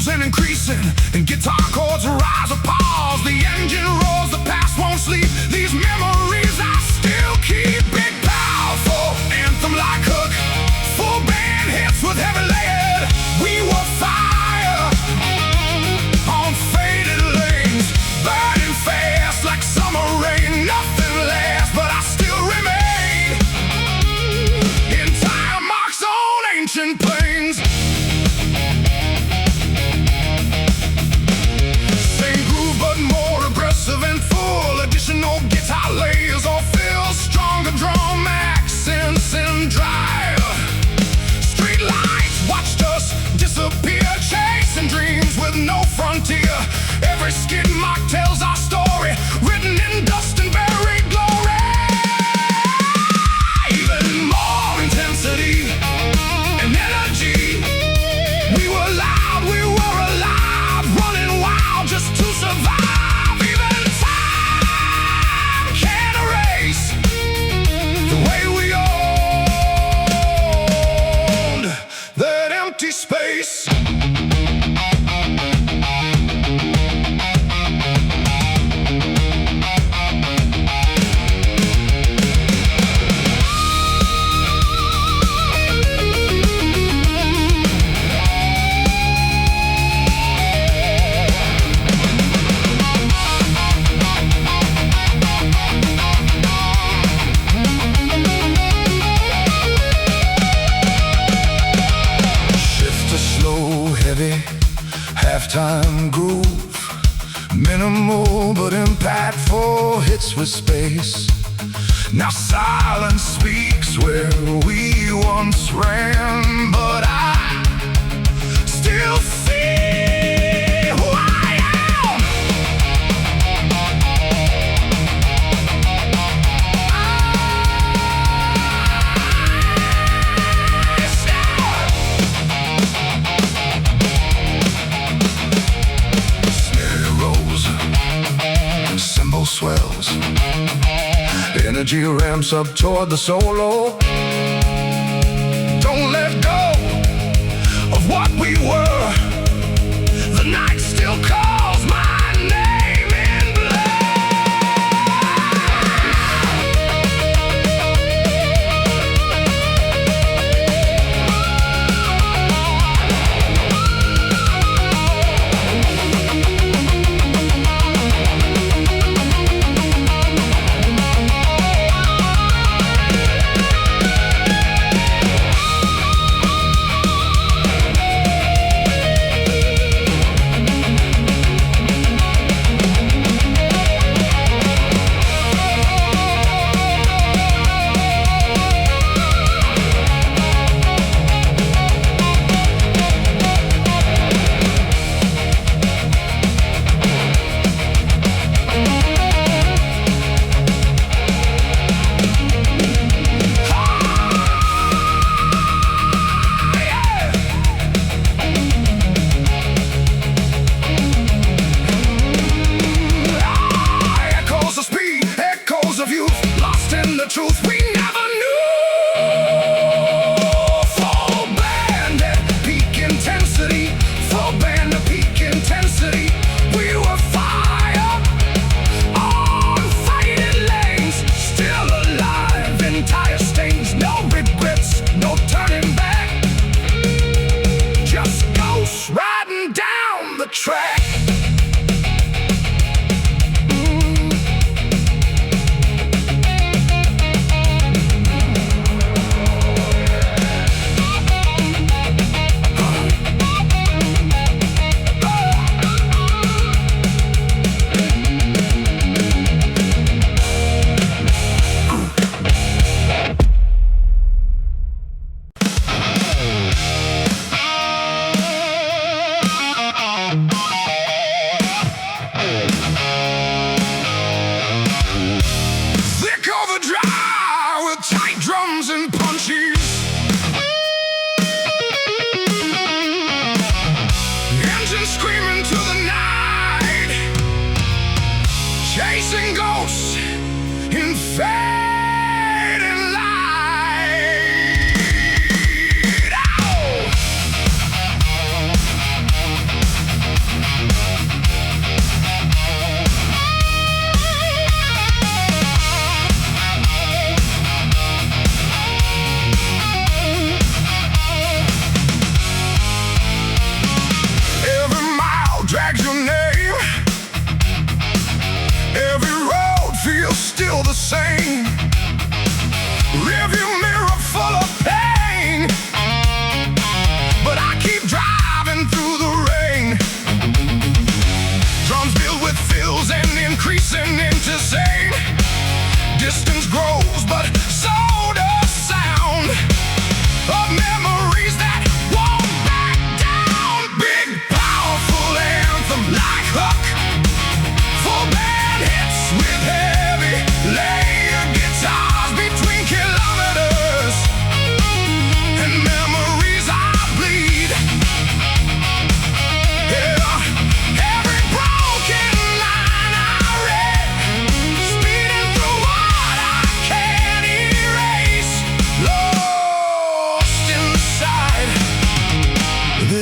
grows and increasing, and guitar chords rise or pause. The engine roars, the past won't sleep. These memories I still keep. Big, powerful anthem like hook, full band hits with heavy lead. We were fire on faded lanes, burning fast like summer rain. Nothing lasts, but I still remain in time marks on ancient plains. Same groove but more aggressive and full. Additional guitar layers all fill. Stronger drum accents and drive. Street lights watched us disappear, chasing dreams with no frontier. Every skid mark tells our story, written in dust and buried glory. Even more intensity and energy. We were loud, we were alive, running wild just to survive. Even time can't erase the way we owned that empty space. Halftime groove, minimal but impactful hits with space. Now silence speaks where we once ran, but I still see who I am. Swells, energy ramps up toward the solo. Don't let go of what we were. The night still calls my name in of youth, lost in the truth we never knew. Full band at peak intensity, full band at peak intensity. We were fire on faded lanes, still alive in tire stains. No regrets, no turning back, just ghosts riding down the track. Tight drums and punches, engine screaming to the night, chasing ghosts in fading light. Ow!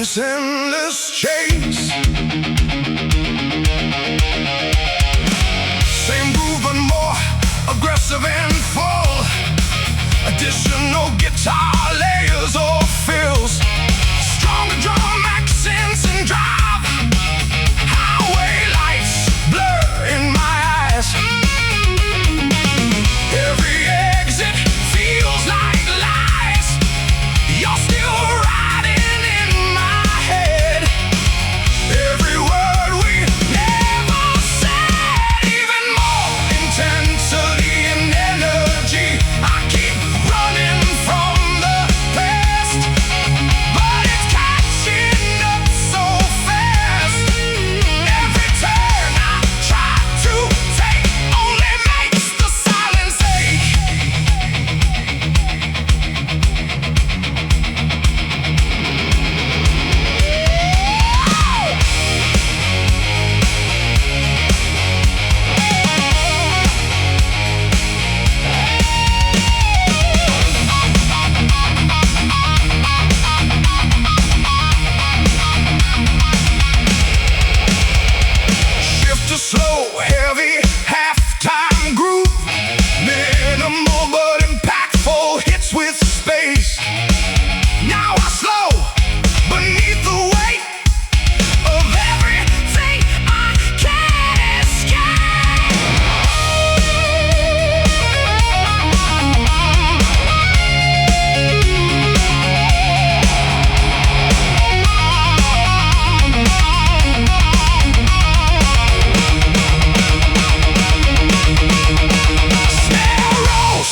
this endless chase. Same groove but more aggressive and full. Additional guitar layers or fills. Stronger drum accents and drive. Highway lights blur in my eyes. Every exit feels like lies. You're still riding in my head. Every word we never said. Even more intensity and energy. I keep running from the past, but it's catching up so fast. Every turn I try to take only makes the silence ache. Shift to slow, heavy, halftime groove. Minimal but impactful hits with space. Now I slow beneath the weight of everything I can't escape. Snare rolls.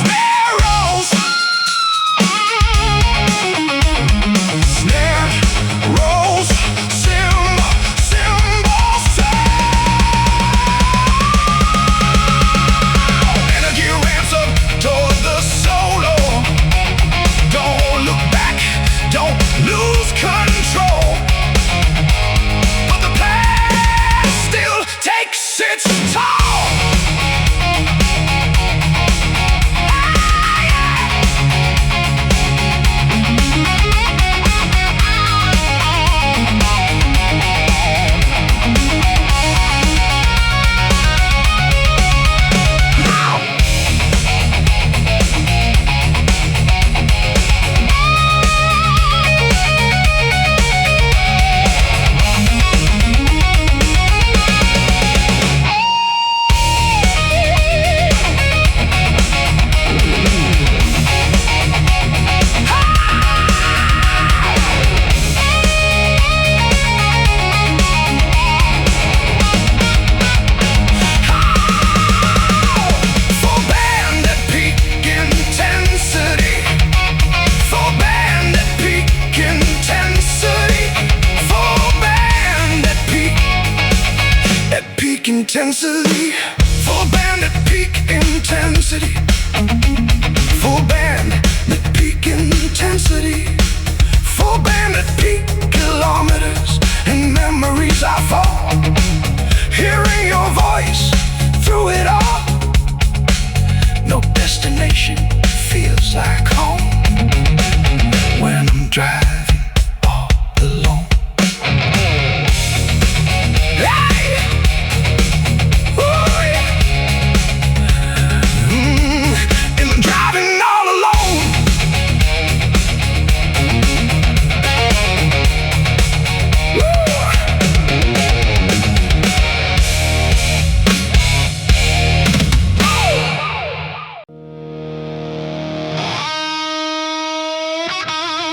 Snare rolls. Snare rolls. Cymbals energy ramps up toward the solo. Don't look back, don't lose control. But the past still takes its toll. For band at peak intensity. For band at peak intensity. For band at peak intensity. For band at peak intensity. For band at peak intensity. For band at peak kilometers and memories I fall. Hearing your voice through it all. No destination feels like home when I'm driving all alone. Hey! Ooh, yeah. And I'm driving all alone. Yeah. Ooh,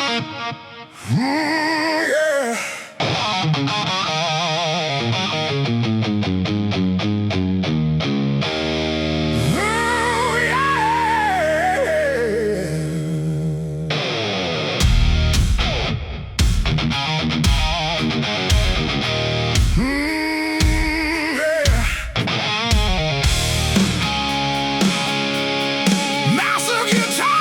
yeah. Massive guitar.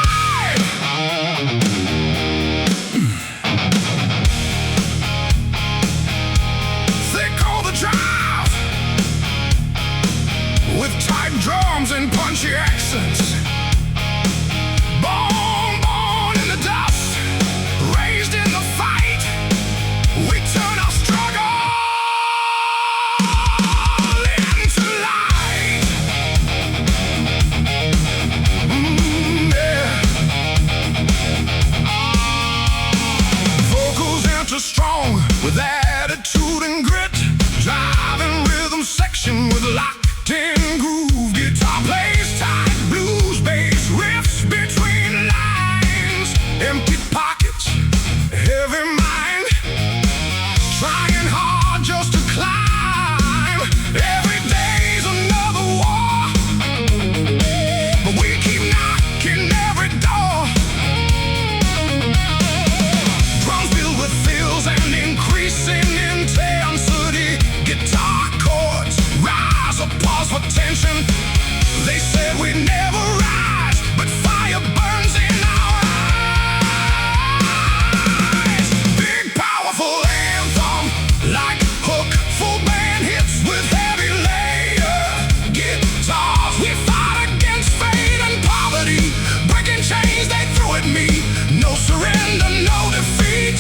surrender, no defeat.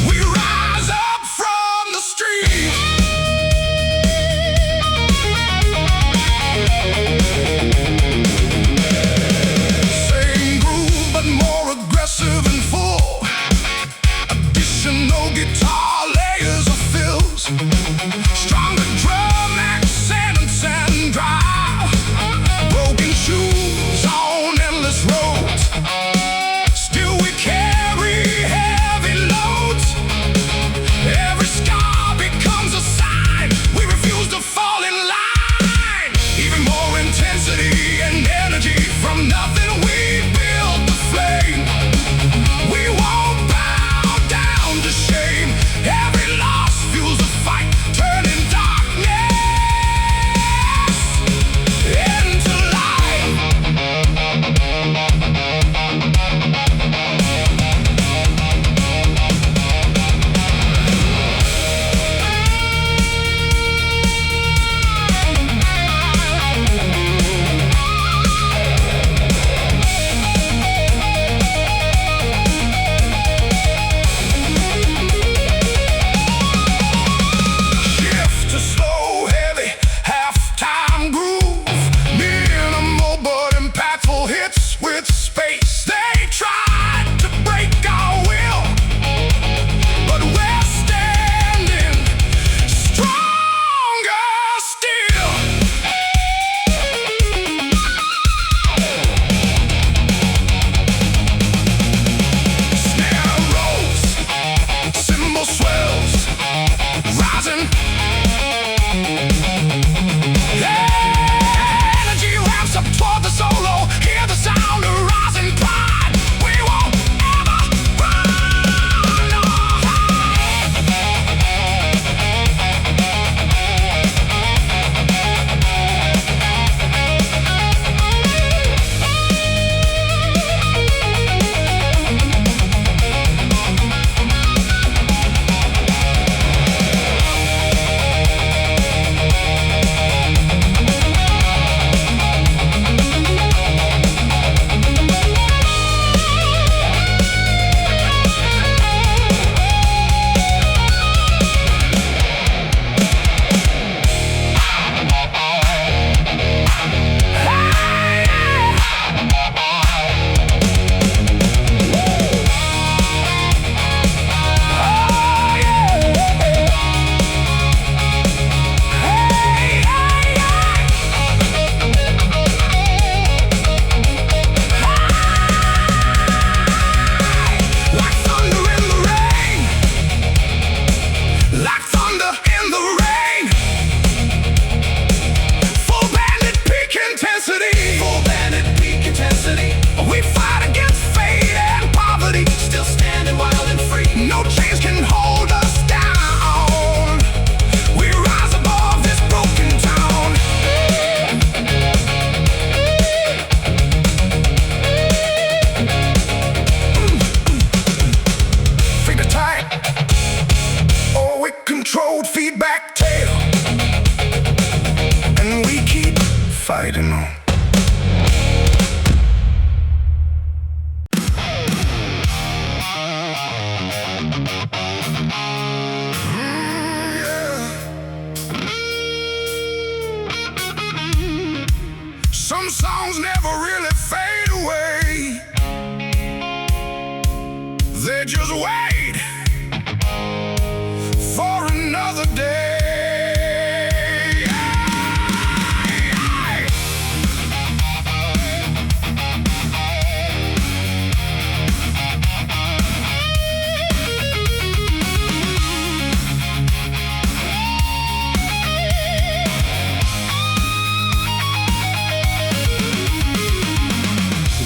We rise up from the street. Same groove, but more aggressive and full. Additional guitar layers of fills. Stronger drum accents and drive. Broken shoes on endless roads. Still we carry heavy loads. Every scar becomes a sign. We refuse to fall in line. Even more intensity and energy from nothing. We build the flame. We won't bow down to shame. Every loss fuels the fight, turning darkness into light. Shift to slow, heavy, halftime groove. Minimal but impactful hits with space. They tried to break our will, but we're standing stronger still. Snare rolls, cymbal swells, rising. Energy ramps up toward the solo. Hear the sound of rising pride. We won't ever run or hide. Like thunder in the rain. Like thunder in the rain. Full bandit peak intensity. Full bandit peak intensity. We fight against fate and poverty. Still standing wild and free. No chains can hold us down. We rise above this broken town. Finger tight. Oh, we controlled feedback tail. And we keep fighting on. Some songs never really fade away. They just wait for another day.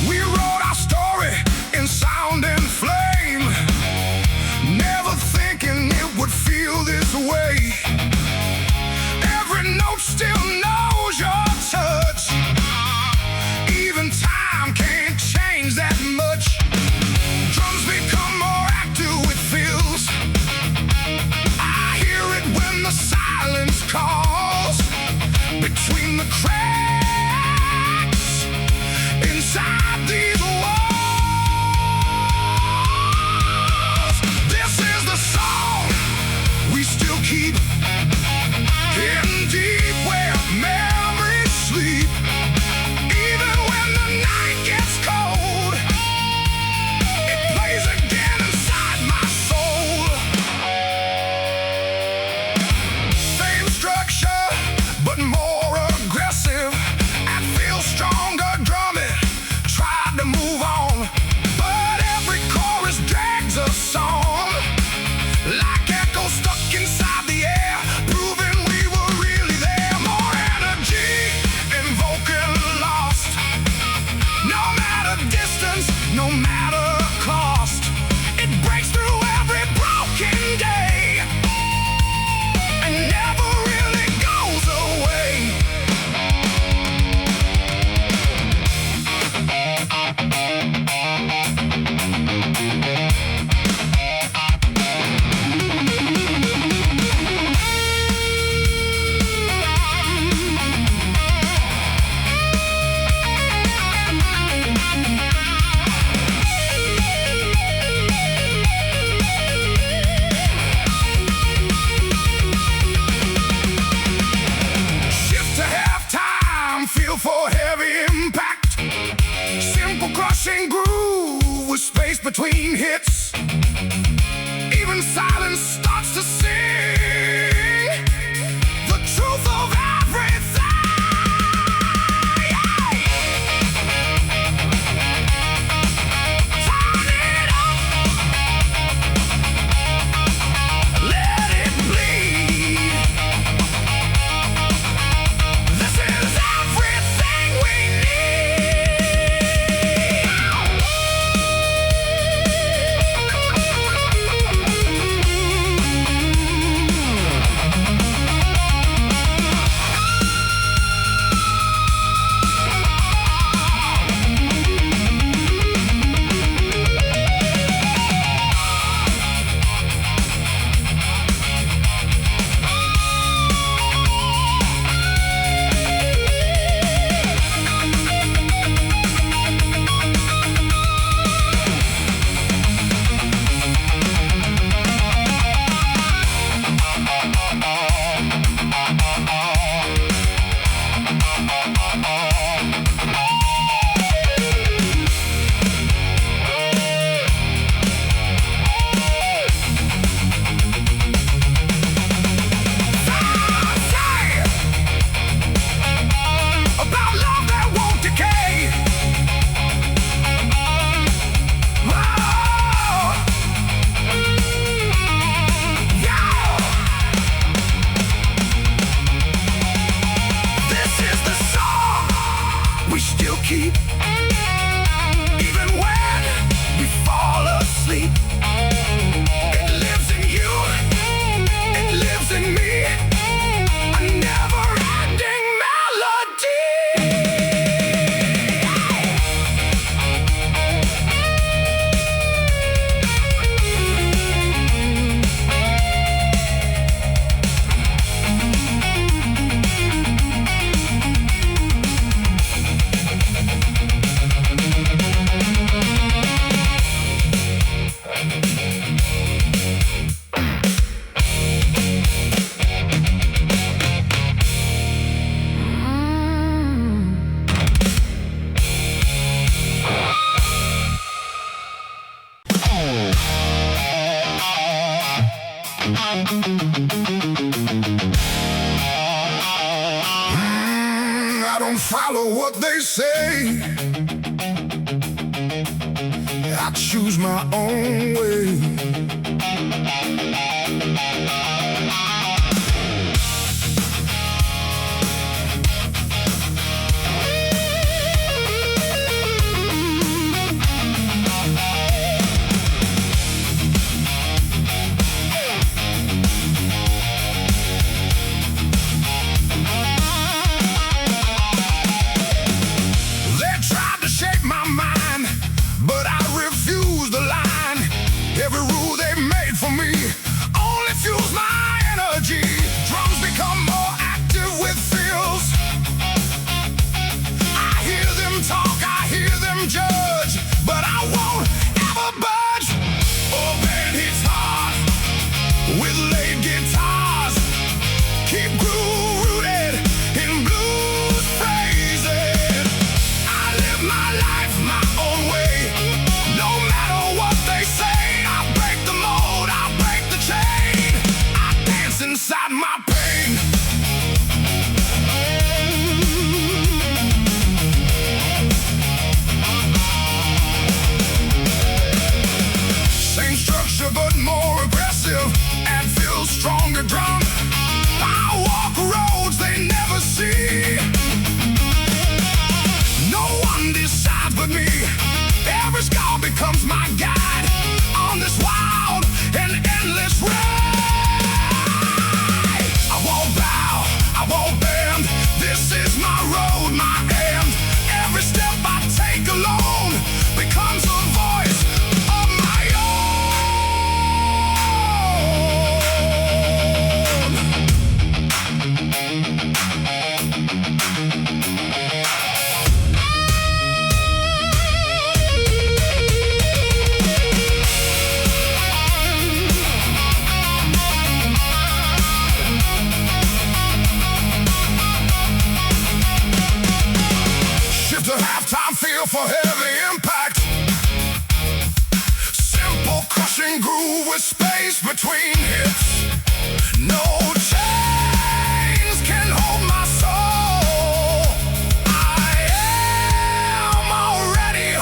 We wrote our story in sound and flame, never thinking it would feel this way. I don't follow what they say. I choose my own way. Every rule they made for me only fuels my energy. Drums become more active with feels. I hear them talk, I hear them judge, but I won't ever budge. Open hits hard with lead guitars. Keep groove rooted in blues phrases. I live my life my own way, no matter what they say. Inside my pain, same structure but more aggressive and feels stronger drum. I walk roads they never see. No one decides but me. Every scar becomes my guide on this wild and endless road. I won't bend, this is my road, my end. Every step I take alone becomes a voice of my halftime feel for heavy impact. Simple crushing groove with space between hits. No chains can hold my soul. I am already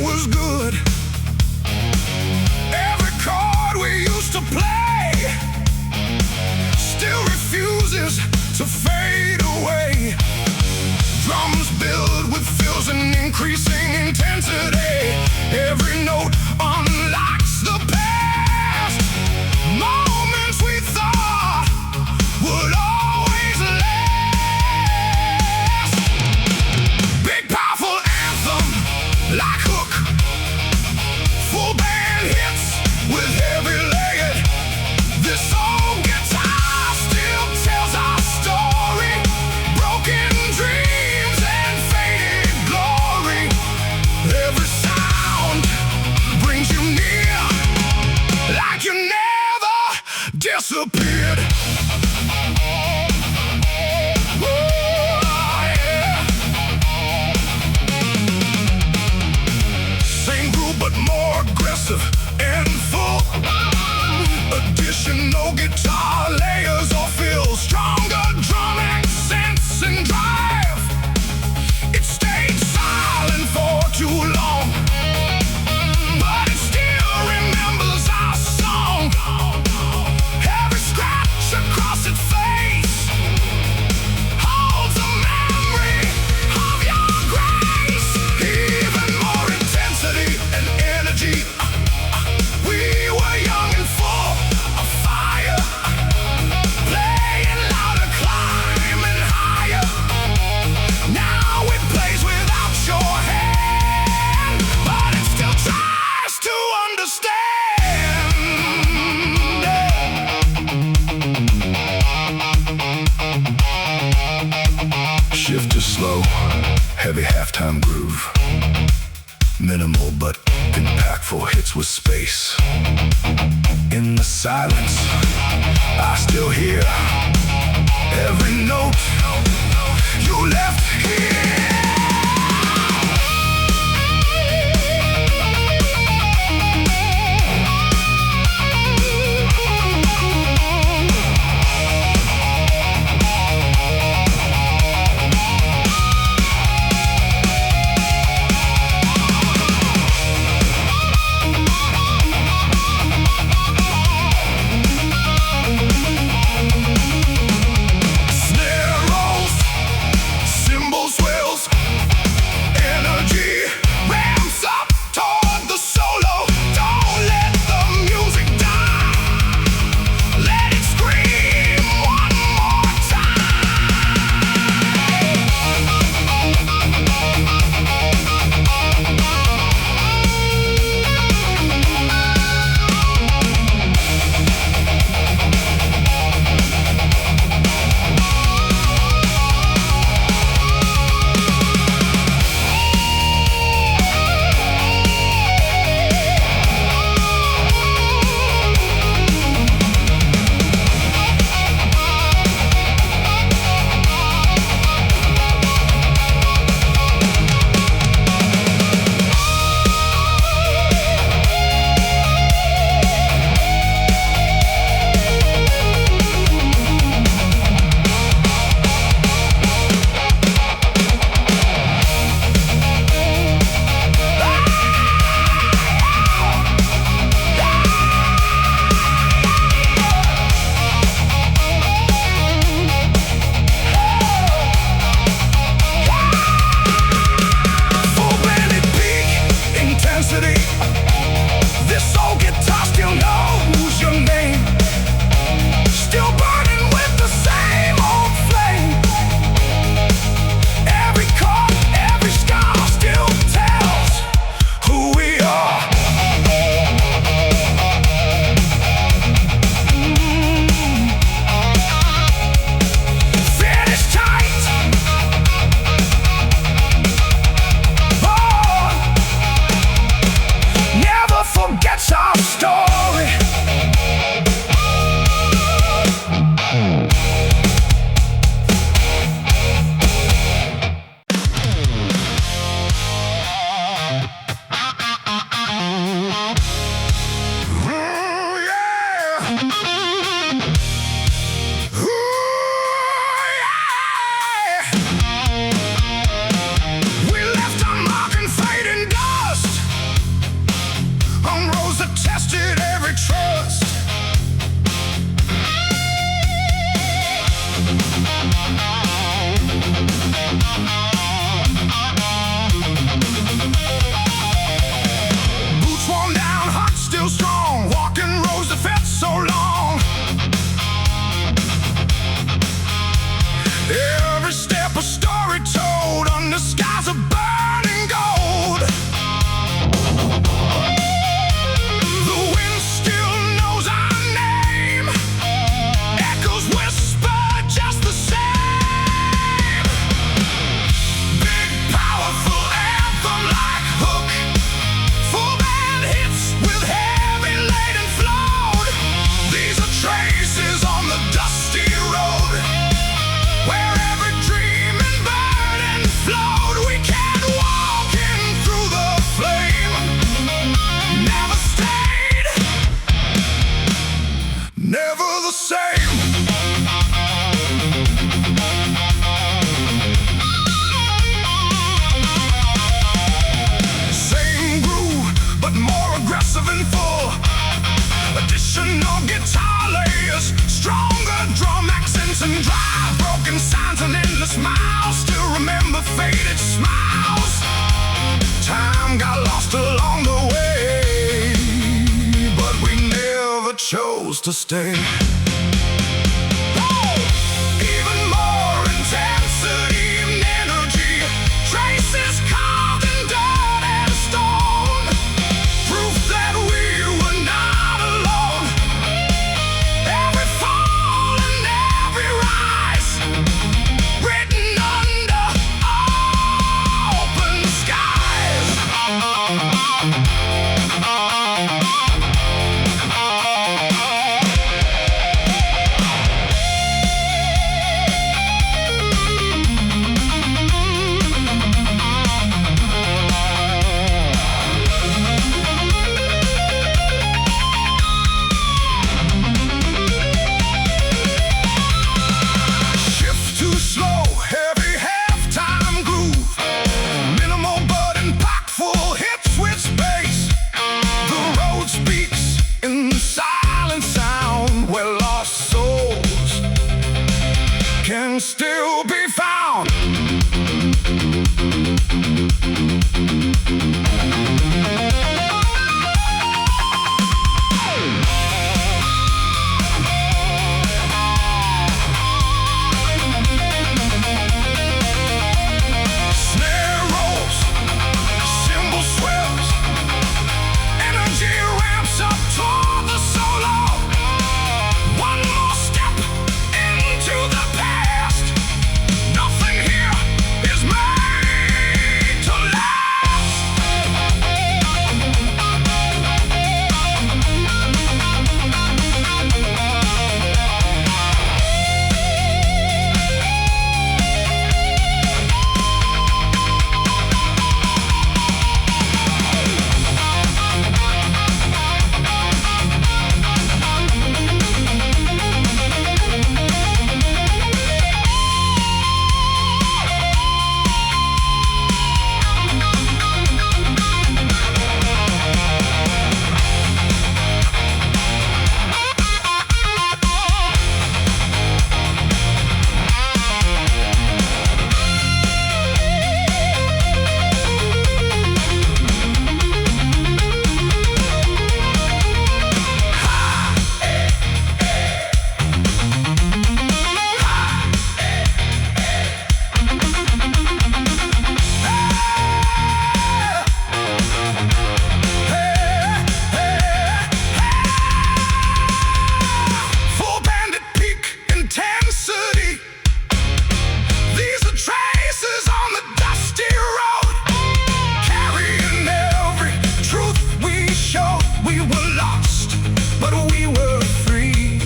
was good. Every chord we used to play still refuses to fade away. Drums build with fills and increasing intensity. Every note unlocks the past. Moments we thought would always last. Big powerful anthem like hook. Full band hits with heavy legged. This old guitar still tells our story. Broken dreams and faded glory. Every sound brings you near, like you never disappeared. Oh, yeah. Same groove but more aggressive and full. Additional guitar layers or fills. Stronger drum accents and drive. It stayed silent for too long, but it still remembers our song. Every scratch across its face holds a memory of your grace. Even more intensity and energy. We were young and full of fire, playing louder, climbing higher. Now it plays without your hand, but it still tries to understand. Shift to slow, heavy halftime groove. Minimal but impactful hits with space. In the silence, I still hear every note you left here. Snare rolls, cymbal swells, lost along the way, but we never chose to stay. Even more intensity and energy, traces carved in dirt and stone, proof that we were not alone. Every fall and every rise, written under open skies. Shift too slow, heavy halftime groove, minimal but impactful hits with space. The road speaks in silent sound, where lost souls can still be found. Snare rolls, cymbal swells, energy ramps up toward the solo. One more step into the past. Nothing here is made to last. Full bandit peak intensity. These are traces on the dusty road, carrying every truth we showed. We were lost, but we were free.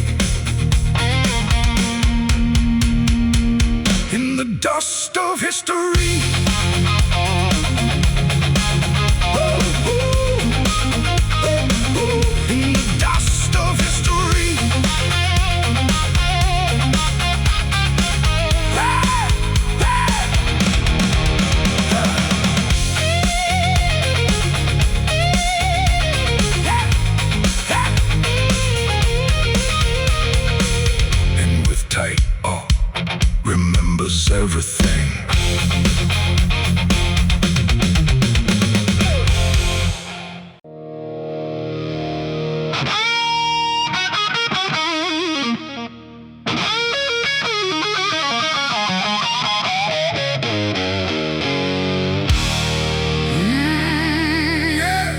In the dust of history. In the dust of history. And with tight awe, remembers everything. Yeah.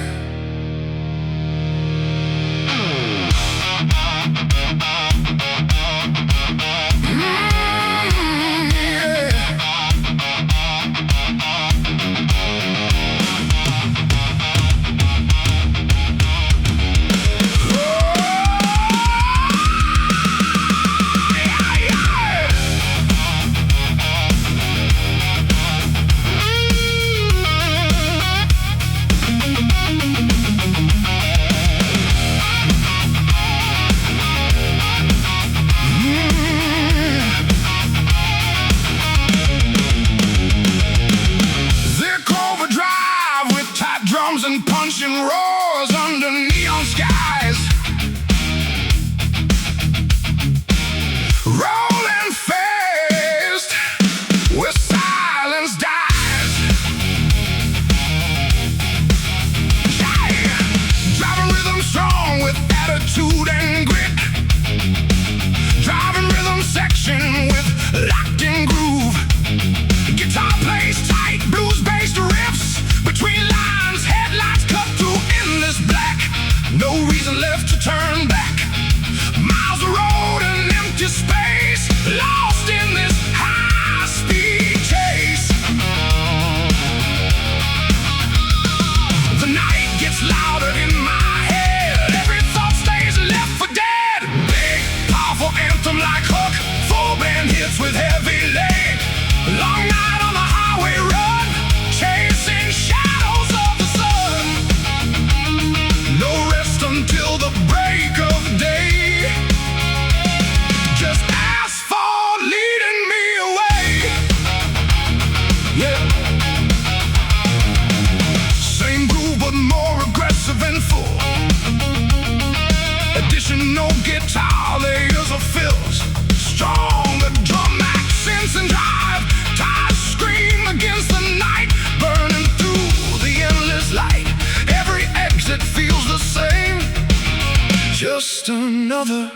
and punching roars under neon skies. Rolling fast where silence dies. just another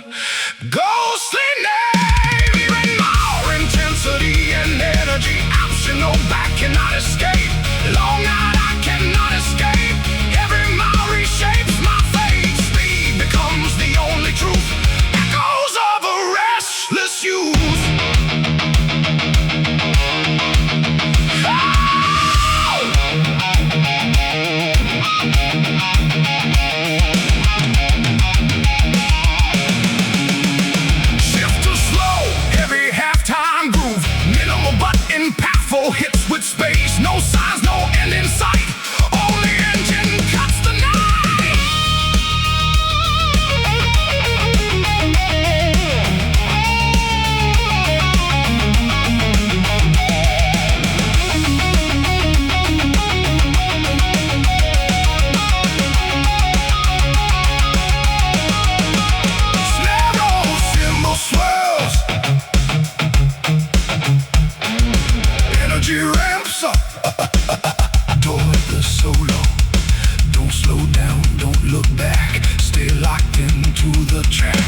ghostly name. Even more intensity and energy, optional back cannot escape. Long night I cannot escape. Every mile reshapes my fate. Speed becomes the only truth. Echoes of a restless youth. Hits with space, no signs, no end in sight. Only engine cuts the night. Snare roll, cymbal swirls. Energy ramps up. Adore the solo. Don't slow down, don't look back. Stay locked into the track.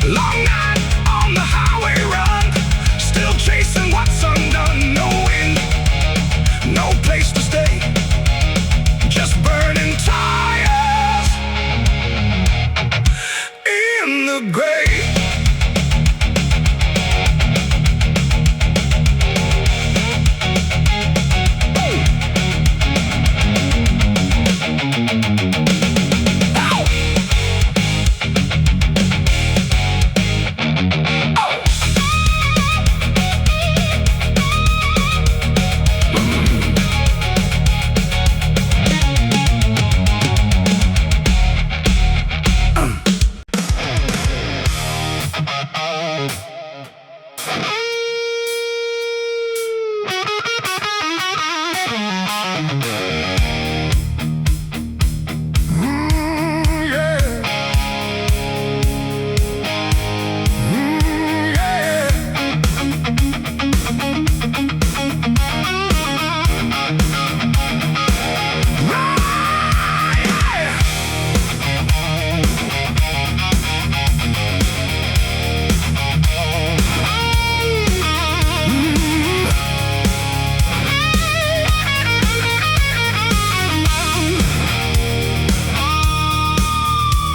Long night on the highway run, still chasing what's undone. No wind, no place to stay, just burning tires in the gray.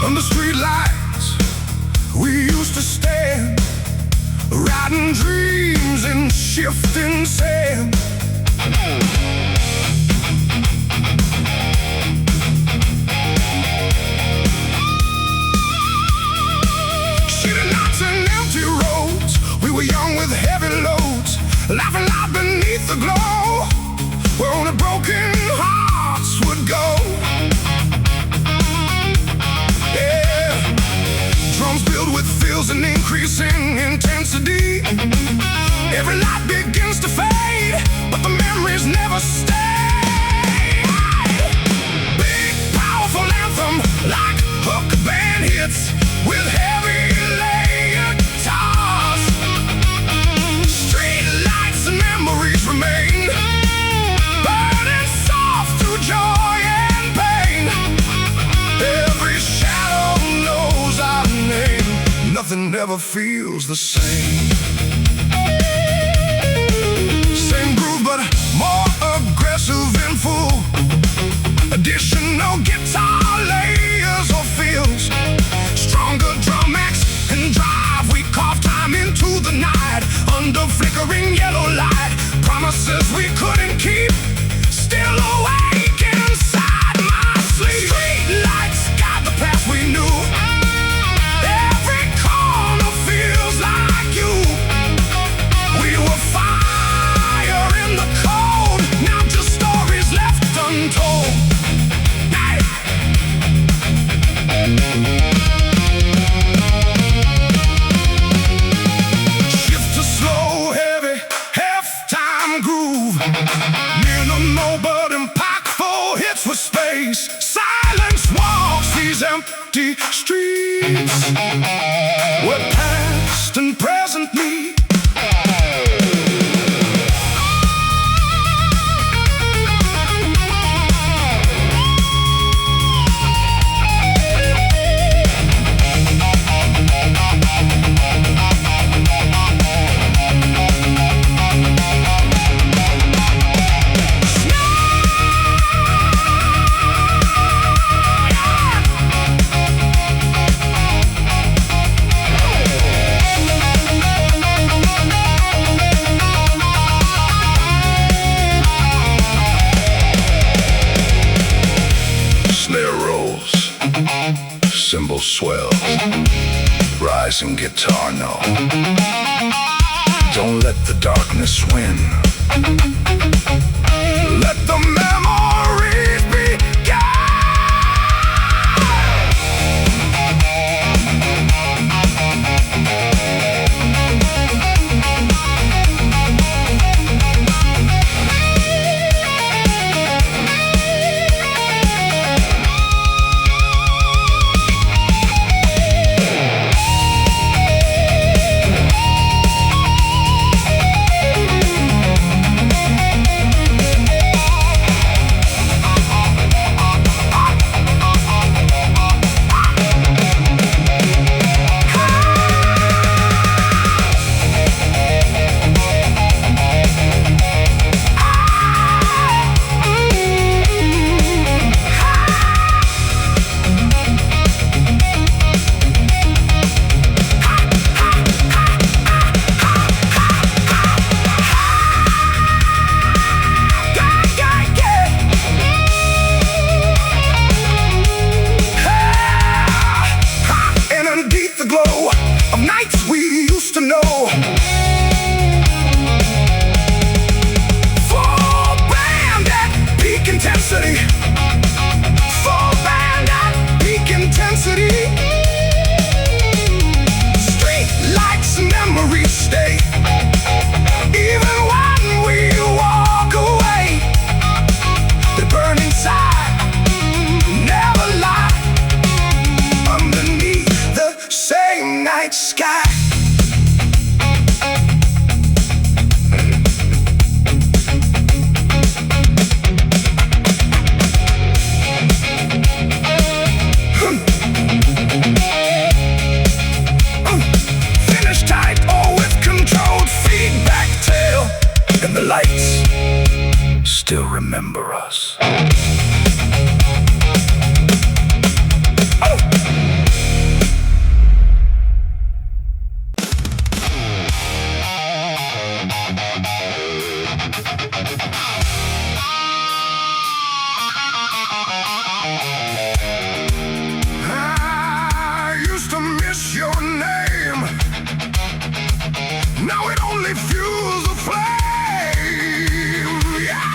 Under street lights, we used to stand, riding dreams in shifting sand. City nights and empty roads, we were young with heavy loads, laughing loud beneath the glow, where only broken hearts would go. Drums filled with fills and increasing intensity. Every light begins to fade, but the memories never stay. Big, powerful anthem, like hook band hits with heavy layered guitars. Street lights and memories remain, burning soft through joy and pain. Every shadow knows our name. nothing ever feels the same. Same groove but more aggressive and full. Additional guitar layers or feels. Stronger drum mix and drive. We carve time into the night under flickering yellow light. Promises we couldn't keep, still awake inside my sleep. Street lights guide the path we knew. Every corner feels like you. We were fire in the cold, now just stories left untold. Shift to slow, heavy, half-time groove. Minimal but impactful hits with space. Silence walks these empty streets where past and present meet. Cymbal swells, rising guitar note. Don't let the darkness win. Let the memories begin. Full band at peak intensity. Street lights and memories stay. Even when we walk away, they burn inside, never lie. Underneath the same night sky. The lights still remember us. I used to miss your name. Now it only fuels a flame. Yeah.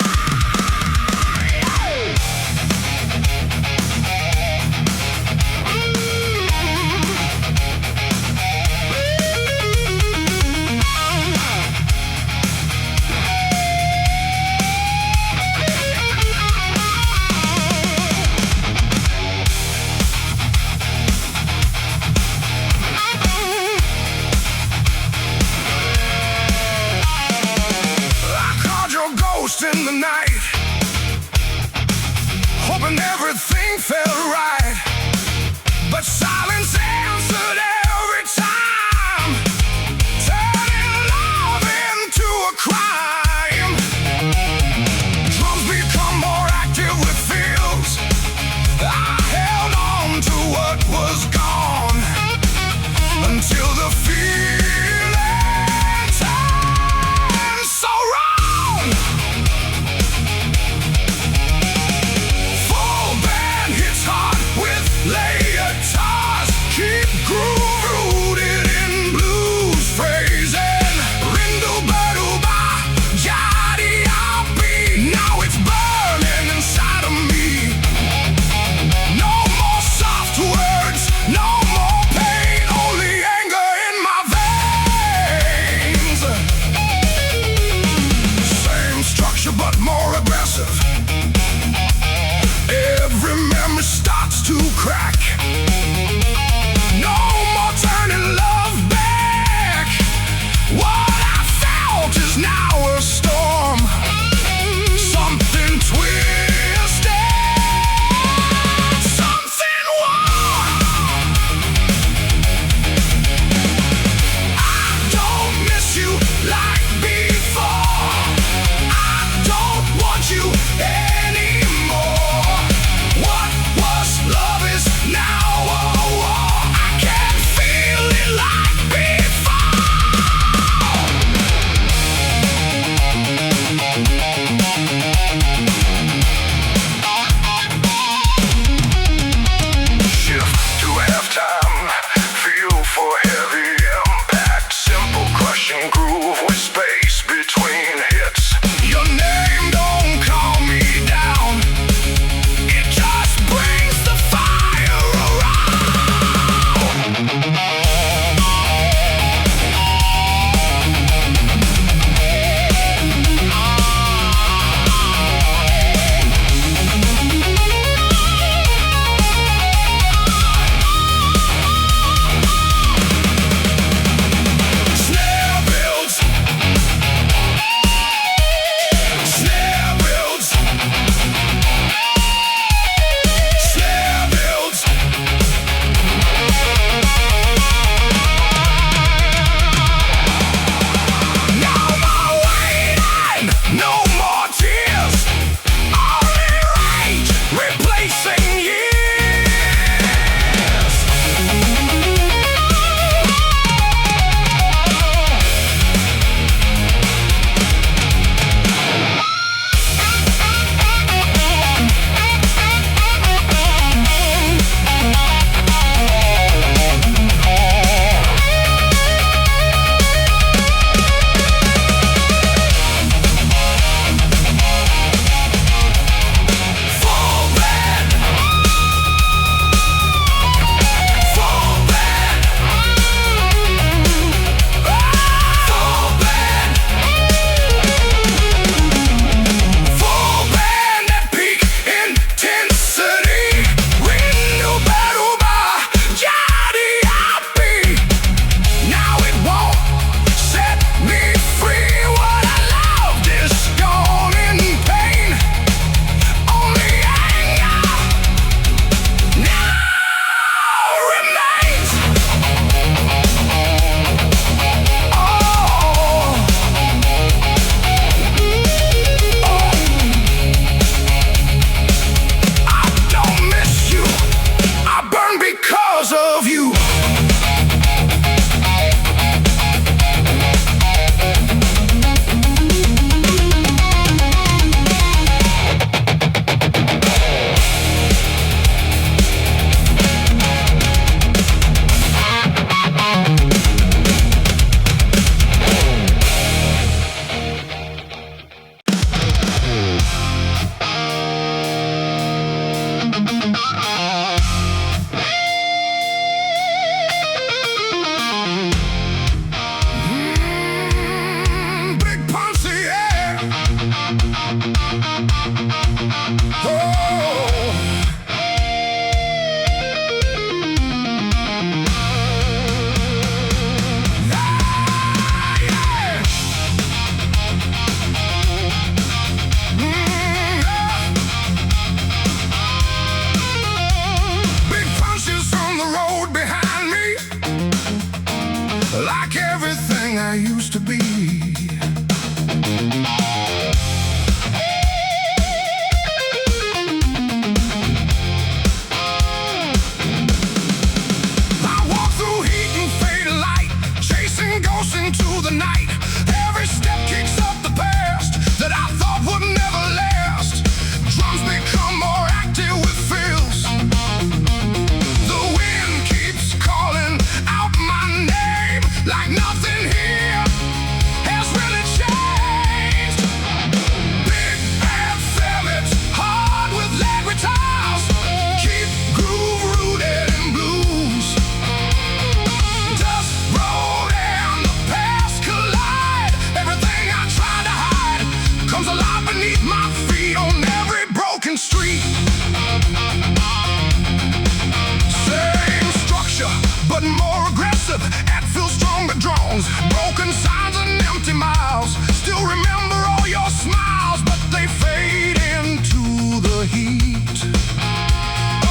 but more aggressive and feel stronger drones. Broken signs and empty miles. Still remember all your smiles, but they fade into the heat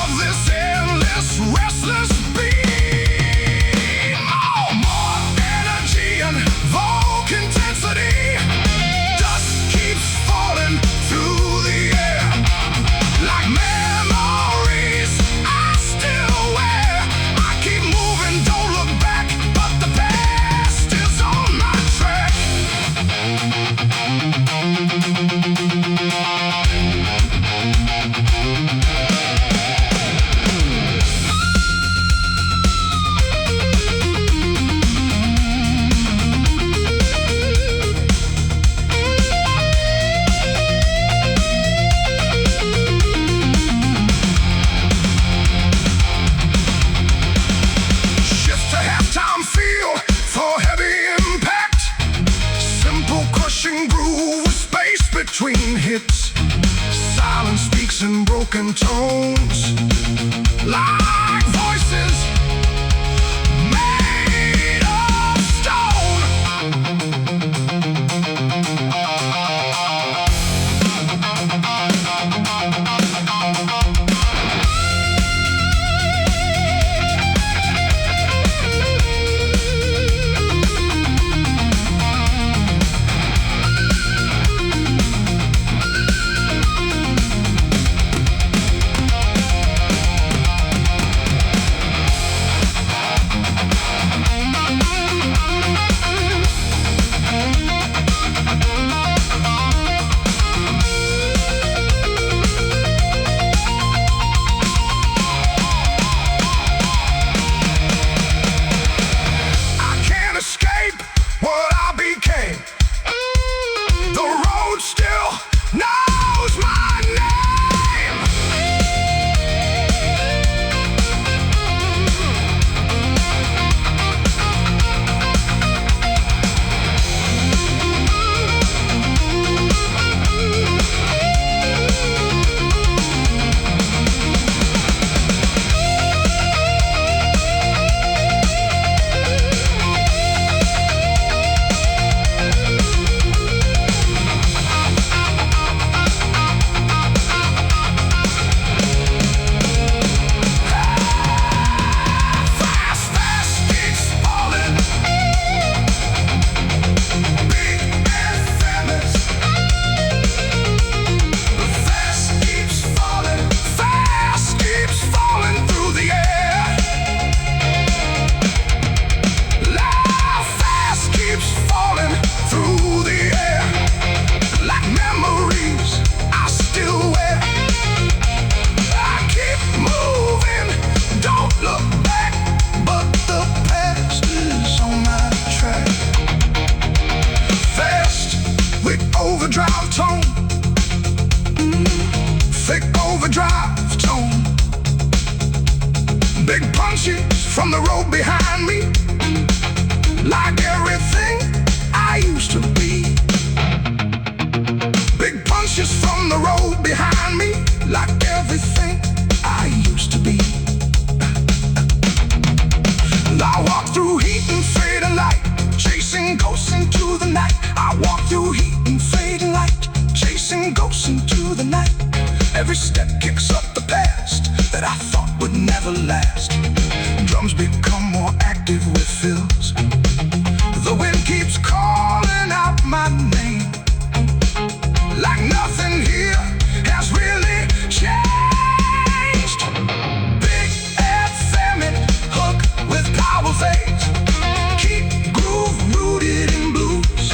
of this endless, restless beat. Oh, more energy and Volk intensity. Dust keeps falling through the air like memories I still wear. I keep moving, don't look back, but the past is on my track. Shift to halftime feel for heavy impact. Simple crushing groove with space between hits. Silence speaks in broken tones like voices made of stone. Escape what I became. The road still knows my name. Overdrive tone, thick overdrive tone. Big punches from the road behind me, like everything I used to be. Big punches from the road behind me, like everything I used to be. And I walk through heat and fading light, chasing ghosts into the night. I walk through heat and fading light, chasing ghosts into the night. Every step kicks up the past that I thought would never last. Drums become more active with fills. The wind keeps calling out my name, like nothing here has really changed. Big effeminate hook with power fades, keep groove rooted in blues.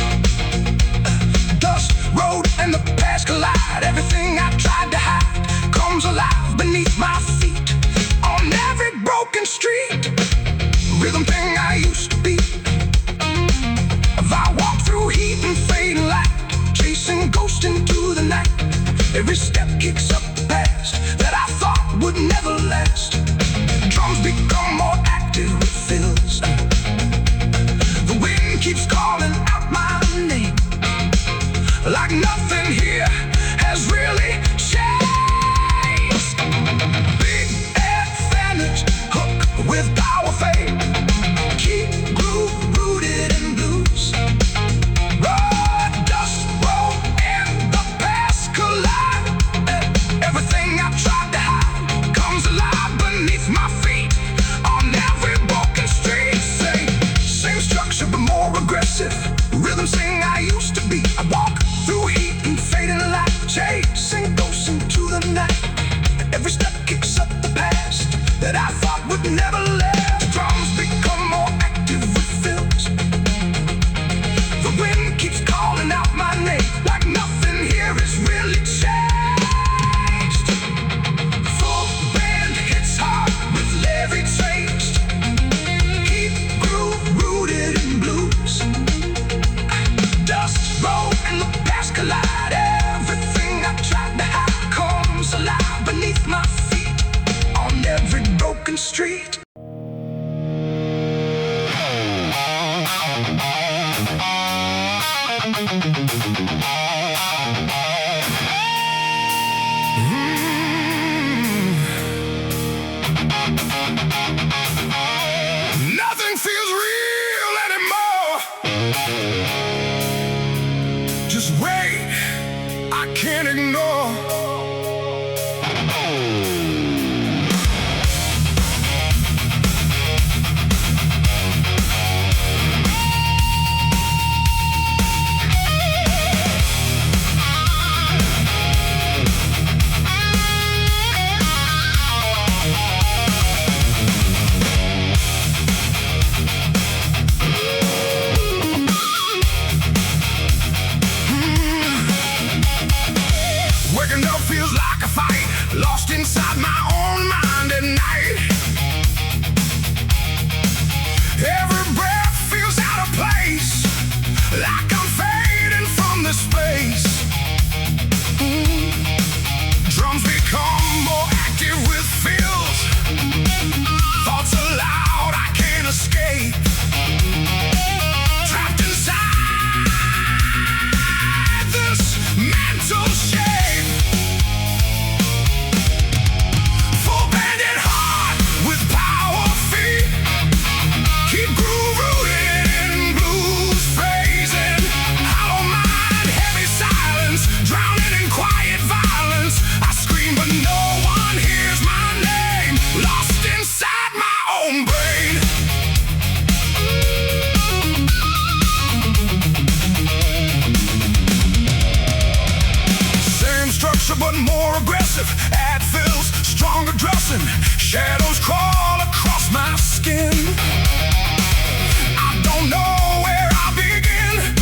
Dust, road, and the past collide. Everything I tried to hide comes alive beneath my feet. On every broken street, rhythm thing I used to be. I walk through heat and fading light, chasing ghosts into the night. Every step kicks up the past that I thought would never last. Drums become more active with fills. The wind keeps calling out my name, like nothing here has really changed. Big effeminate hook with power fade, Every step kicks up the past that I thought would never last. Drums become more active with fills. The wind keeps calling out my name like nothing here is really changed. Full band hits hard with Larry taste. Keep groove rooted in blues. Dust roll and the past collide. Everything I tried to hide comes alive beneath my feet on every broken street. Nothing feels real anymore. Just wait, I can't ignore. Waking up feels like a fight, lost inside my own mind at night. Every breath feels out of place, like I'm fading from this space. Drums become more active with fills. Thoughts aloud, I can't escape. Trapped inside this mental shape. Full banded heart with power feet. Keep groove rooted in blues phrasing. Hollow mind, heavy silence, drowning in quiet violence. I scream but no one hears my name, lost inside my own brain. Same structure but more aggressive. Add fills, stronger dressing. Shadows crawl across my skin. I don't know where I'll begin.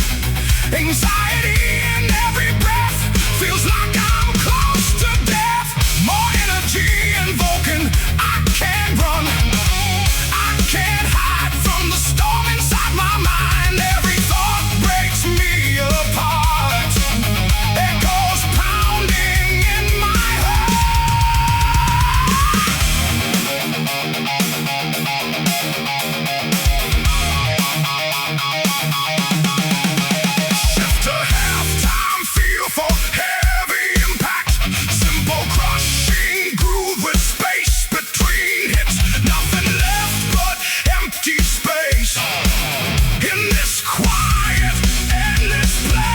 Anxiety in every breath feels like I'm close to death. More energy invoking. I can't run, I can't hide from the storm inside my mind. Every thought breaks me apart. Echoes pounding in my heart. Shift to halftime, feel for heavy impact. Simple crushing groove with space between hits. Nothing left but empty space in this quiet, endless place.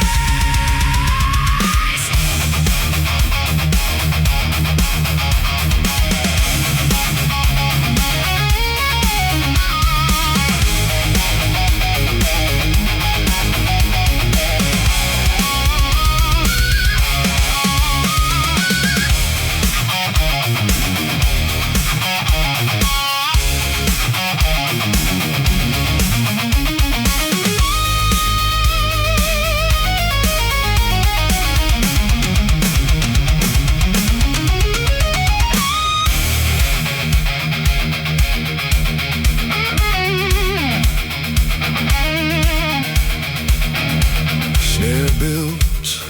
Snare builds,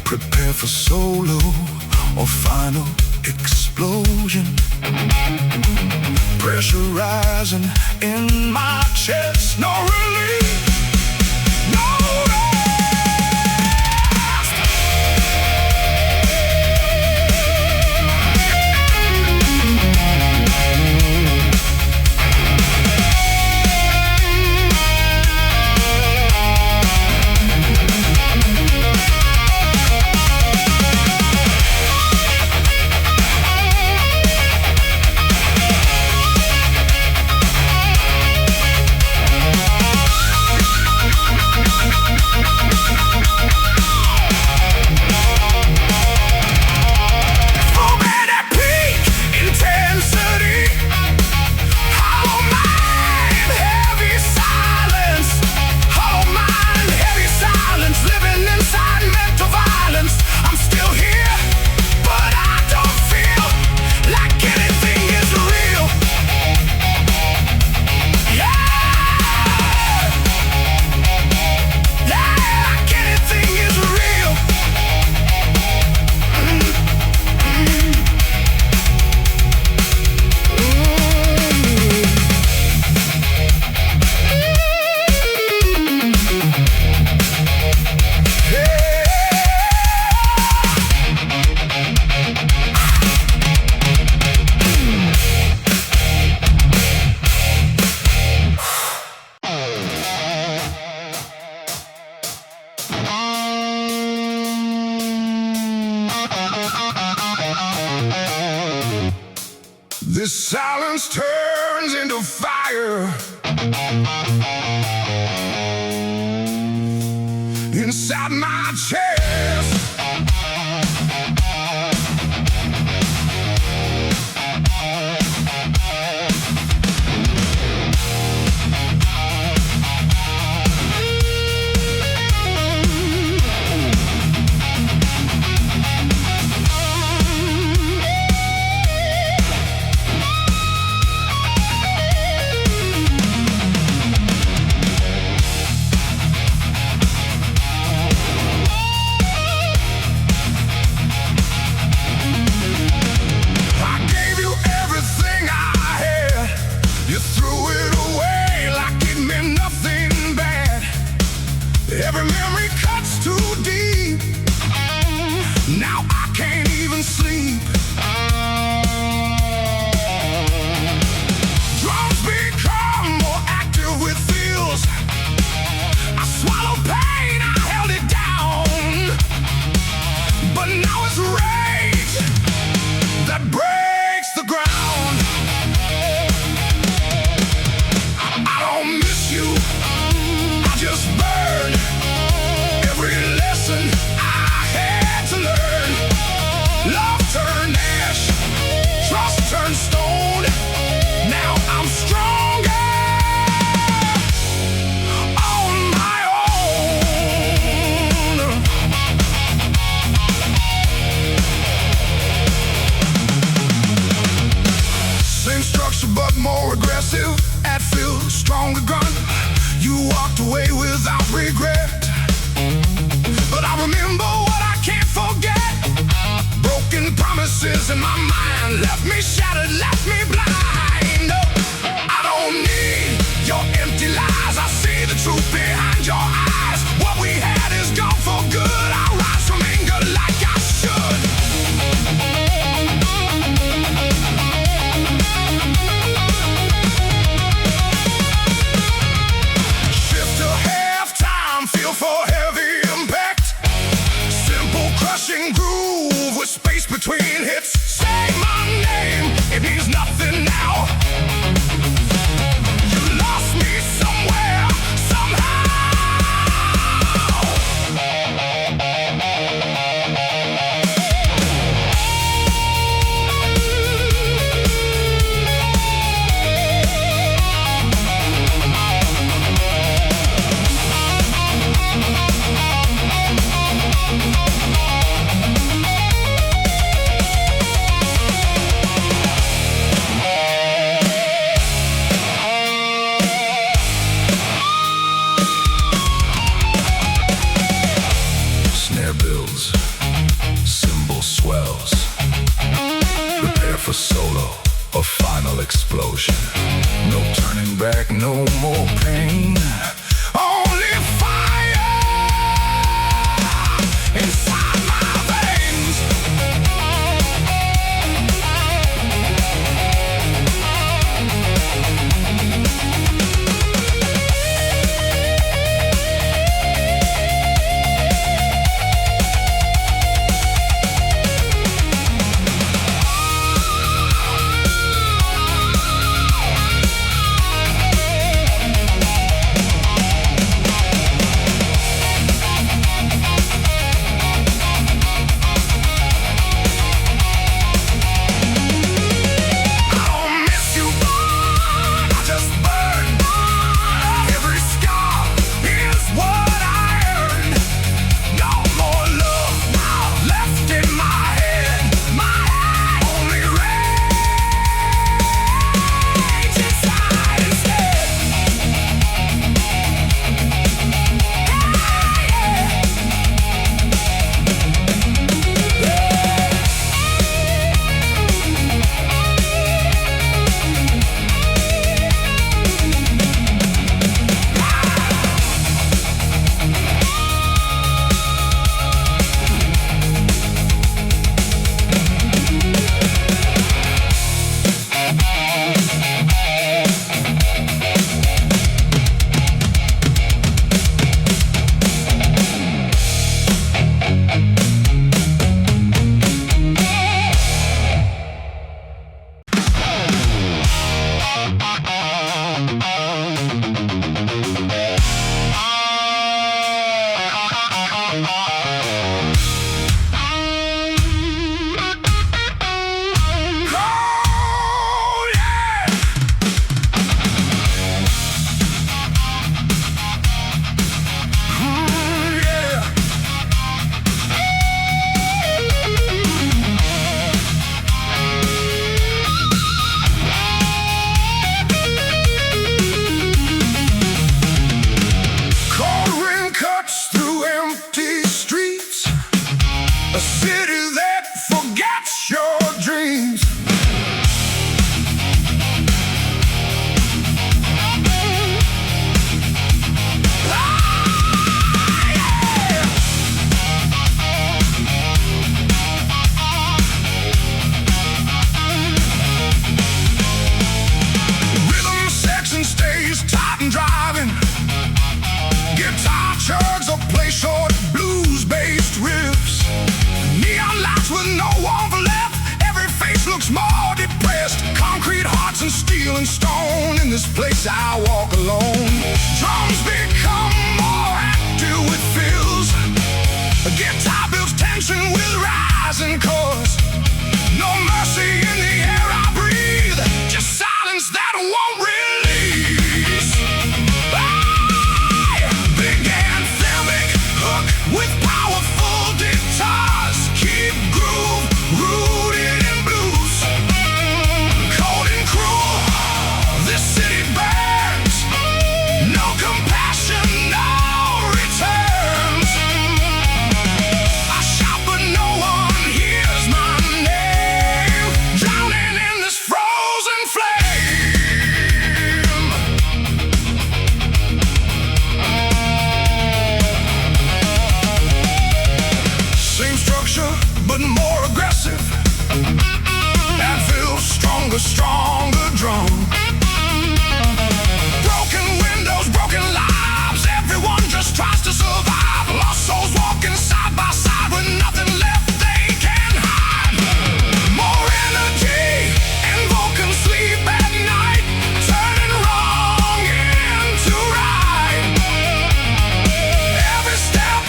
prepare for solo or final explosion. Pressure rising in my chest, no relief, no rest. silence turns into fire. Inside my chest, every memory cuts too deep. Now I can't even sleep. Drums become more active with feels. I swallowed pain, I held it down. But now it's rage that breaks the ground. I don't miss you, I just burn. Every lesson I had to learn. Love turned ash, trust turned stone. Now I'm stronger on my own. Same structure but more aggressive. At feel stronger gun. You walked away without regret. But I remember what I can't forget. Broken promises in my mind left me shattered, left me blind. I don't need your empty lies. I see the truth behind your eyes. What we had is gone for good. I rise from anger like I should. Shift to halftime, feel for heavy impact. Simple crushing groove with space between hits. Say my name, it means nothing now. You lost me somewhere, somehow. Snare builds, cymbal swells. Prepare for solo, a final explosion. No turning back, no more pain. Only fire inside my veins. this place I walk alone. Drums become more active with fills. A guitar builds tension with rising chords. No mercy in the air I breathe, just silence that won't release. Big anthemic hook with powerful guitars. Keep groove rooted in blues. Cold and cruel, this city burns. No compassion, no returns. I shout but no one hears my name, drowning in this frozen flame. Same structure, but more aggressive. That feels stronger, stronger drum. Broken windows, broken lives. Everyone just tries to survive. Lost souls walking side by side with nothing left they can hide. More energy, invoking sleep at night, turning wrong into right. Every step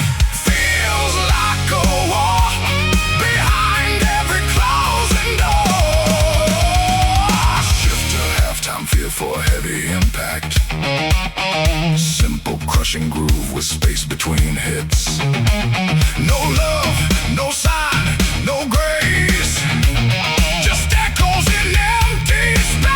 feels like a war, behind every closing door. Shift to halftime, fear for a heavy impact. Simple crushing groove with space between hits. No love, no sign, no grace. Just echoes in empty space.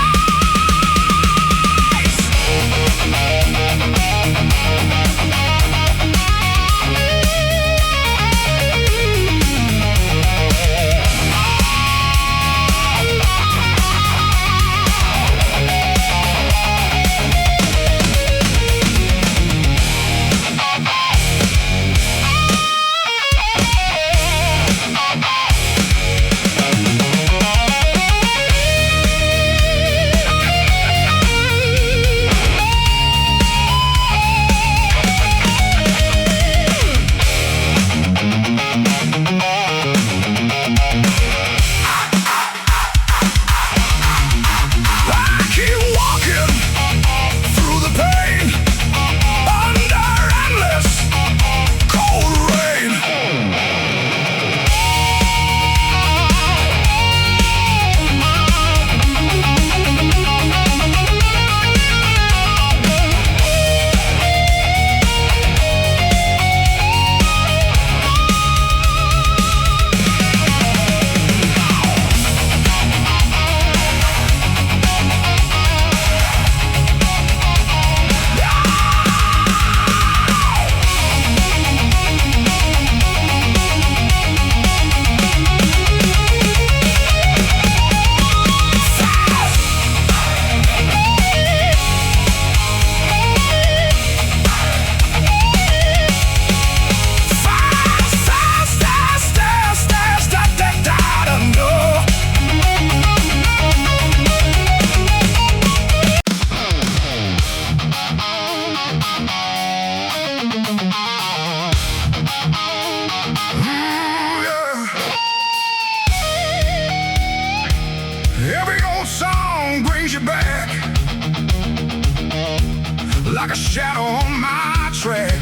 Every old song brings you back, like a shadow on my track.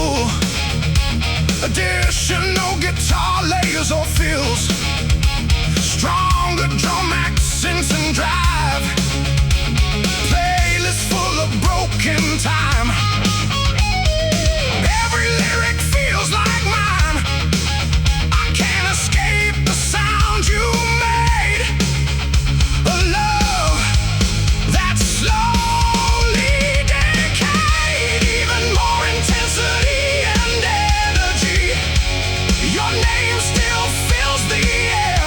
full. Additional guitar layers or fills, stronger drum accents and drive. Playlist full of broken time. Every lyric feels like mine. I can't escape the sound you made. A love that slowly decayed. Even more intensity and energy. Your name still fills the air.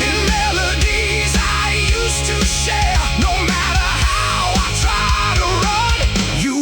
In melodies I used to share. No matter how I try to run, you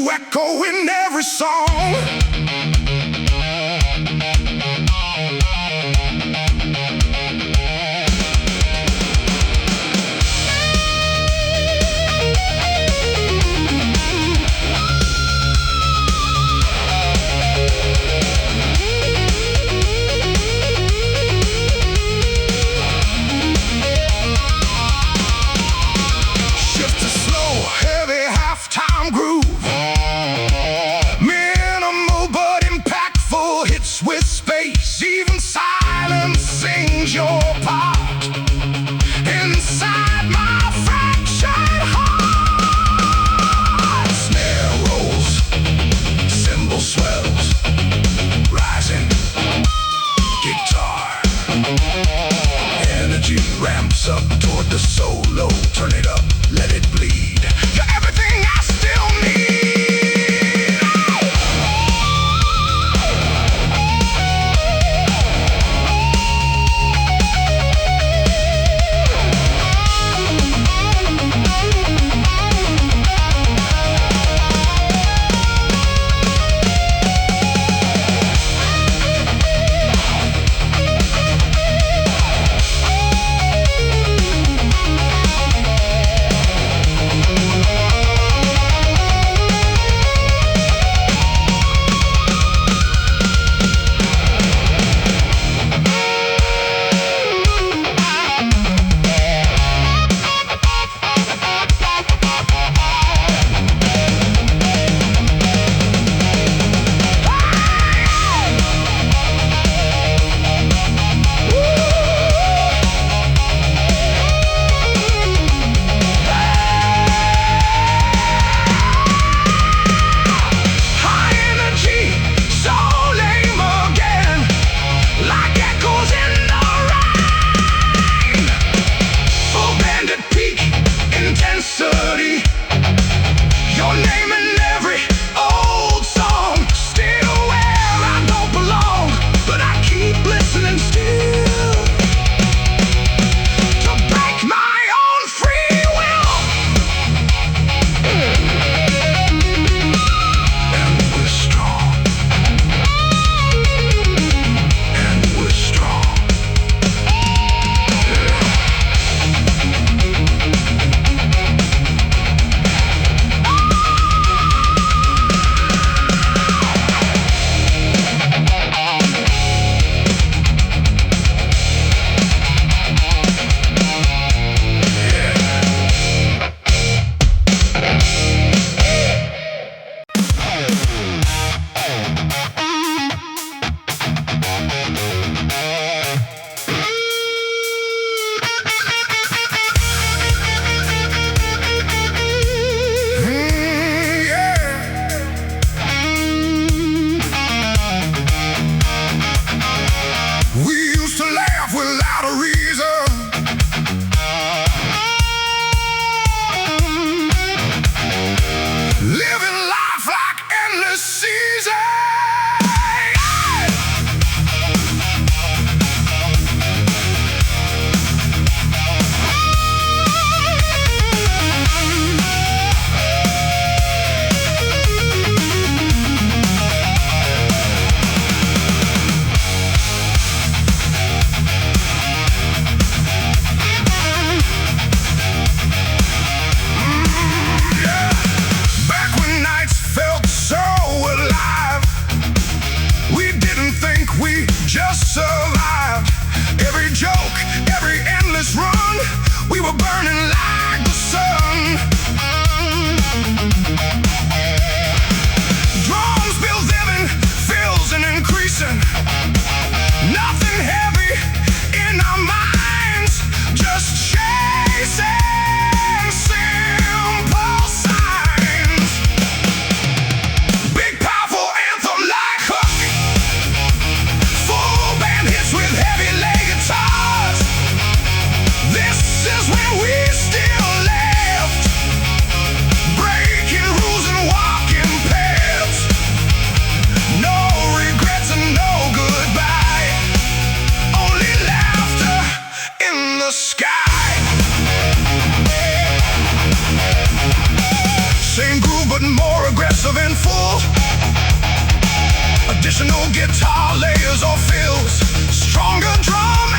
guitar layers or fills, stronger drum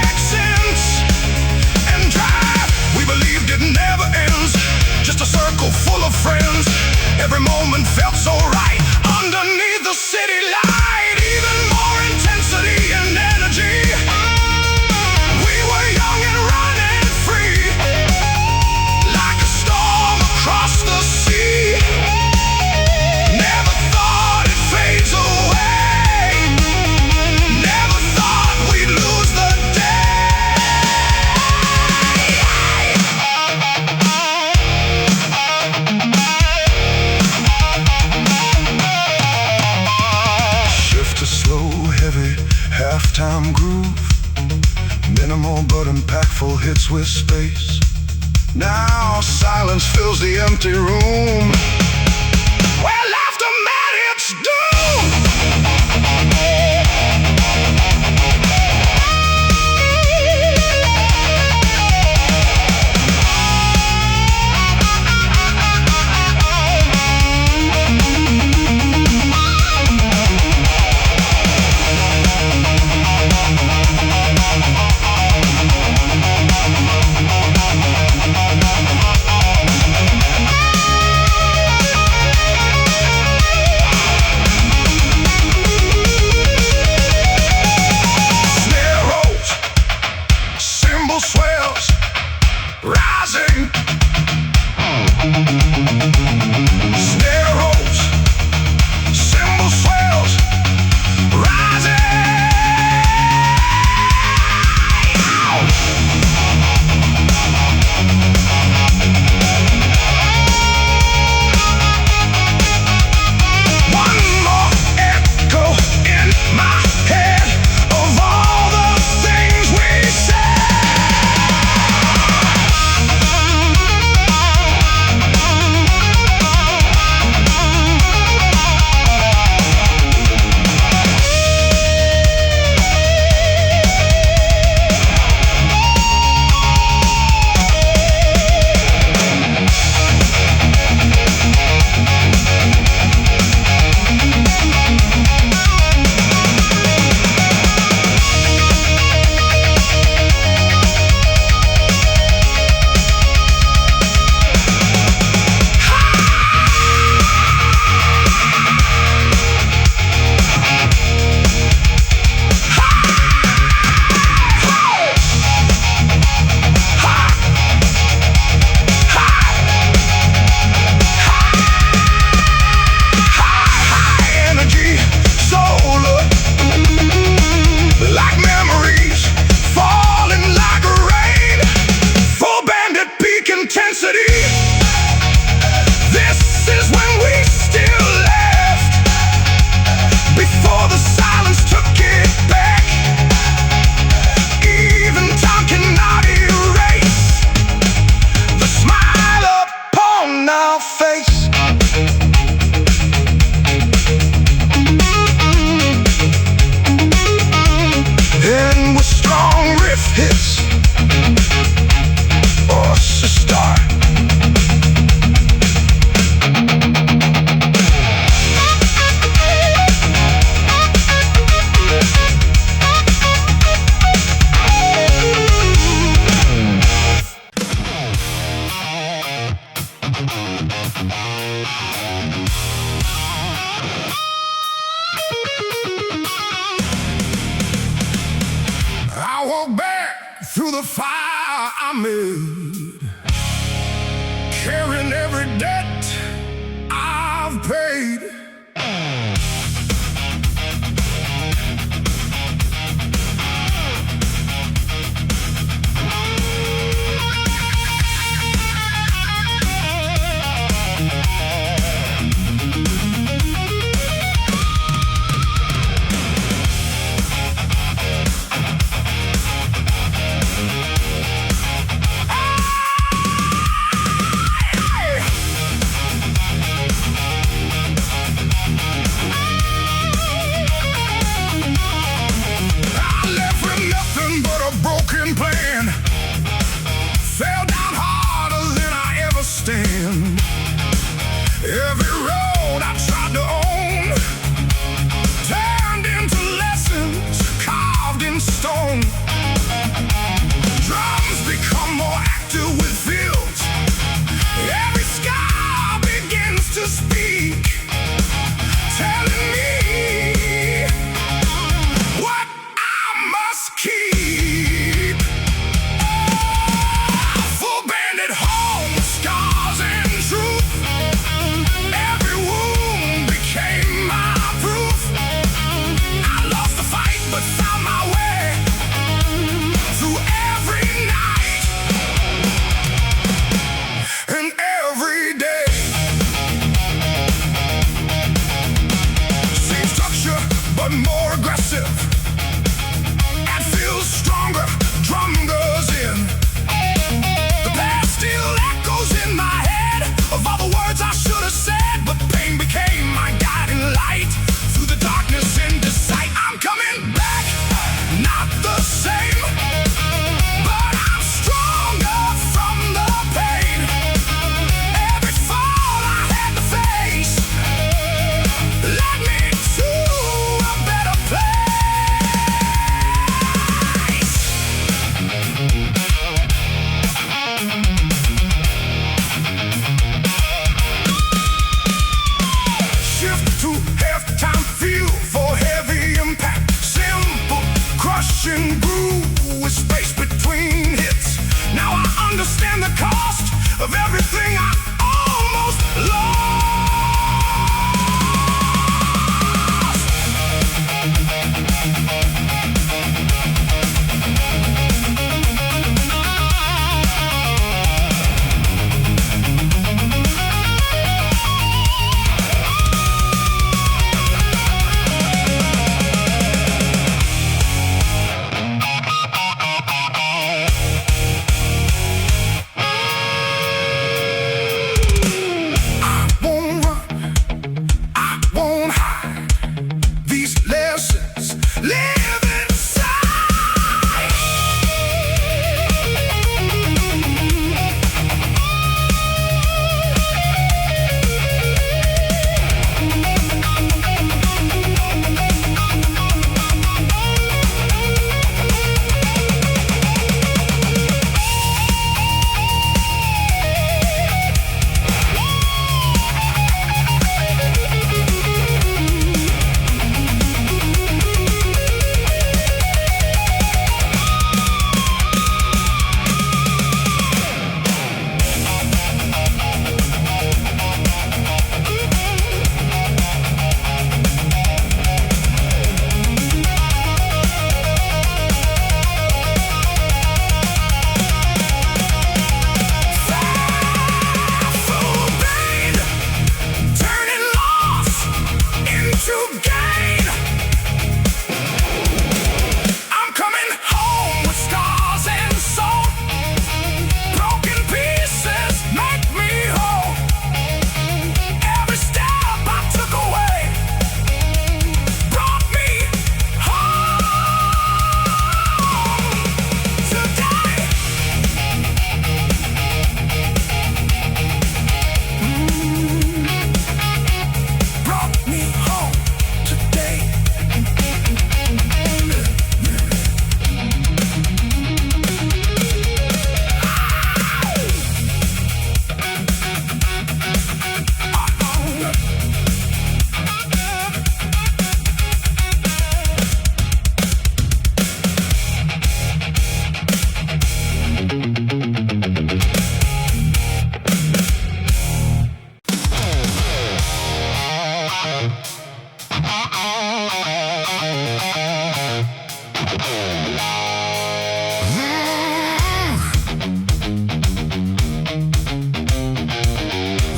accents, and drive we believed it never ends. Just a circle full of friends. Every moment felt so right underneath the city light. Even more intensity and energy. We were young and running free, like a storm across the sea. Never thought it fades away. Never thought we'd lose the halftime groove, minimal but impactful hits with space. Now silence fills the empty room, where laughter met its doom. Swells, rising. Snare rolls, cymbal swells, rising. One more echo in my head of all the things we said. This is when we still left, before the silence took it back. Even time cannot erase the smile upon our face. And with strong riff hits or sister. I walk back through the fire I made, carrying every debt I've paid. left time feel for heavy impact. Simple, crushing groove with space between hits. Now I understand the cost of everything I almost lost.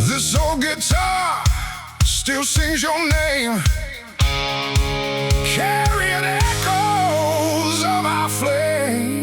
This old guitar still sings your name, carrying echoes of our flame.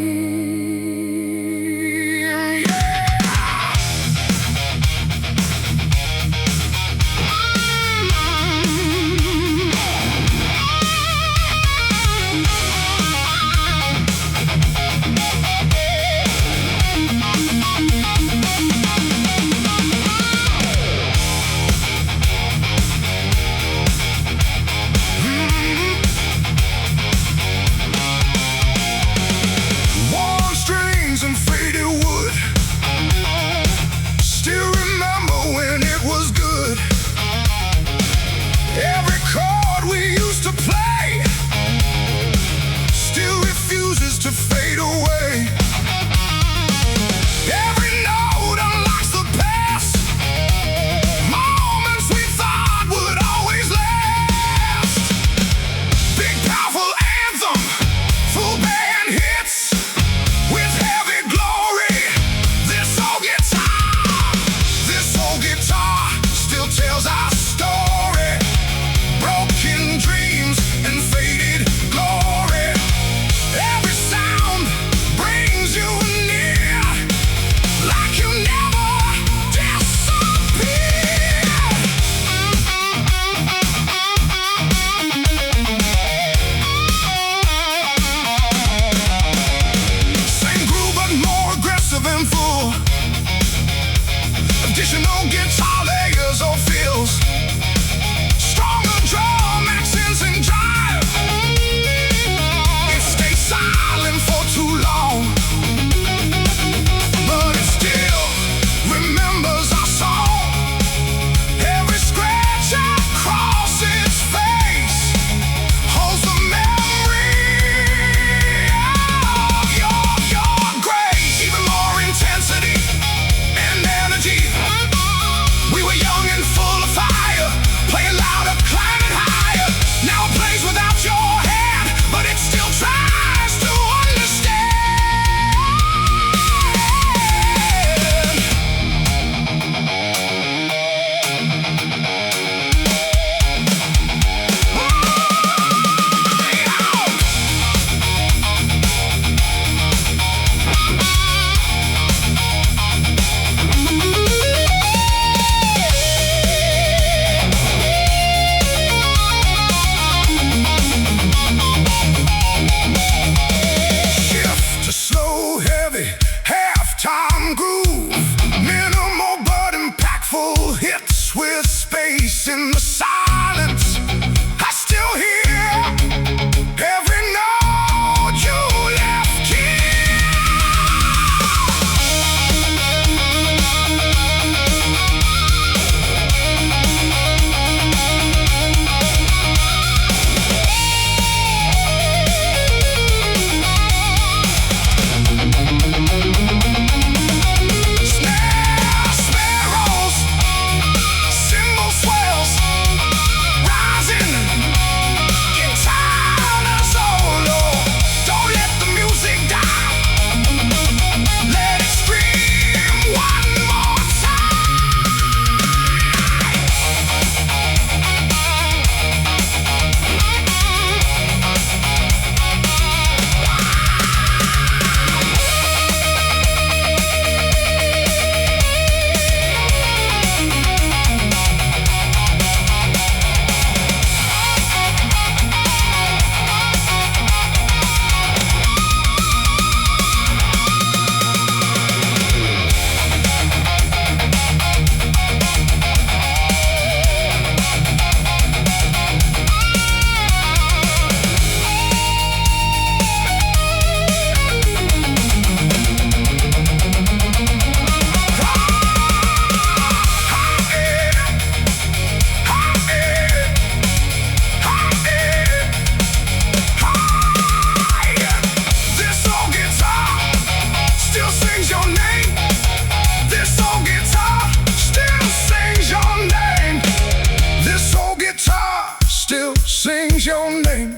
still sings your name,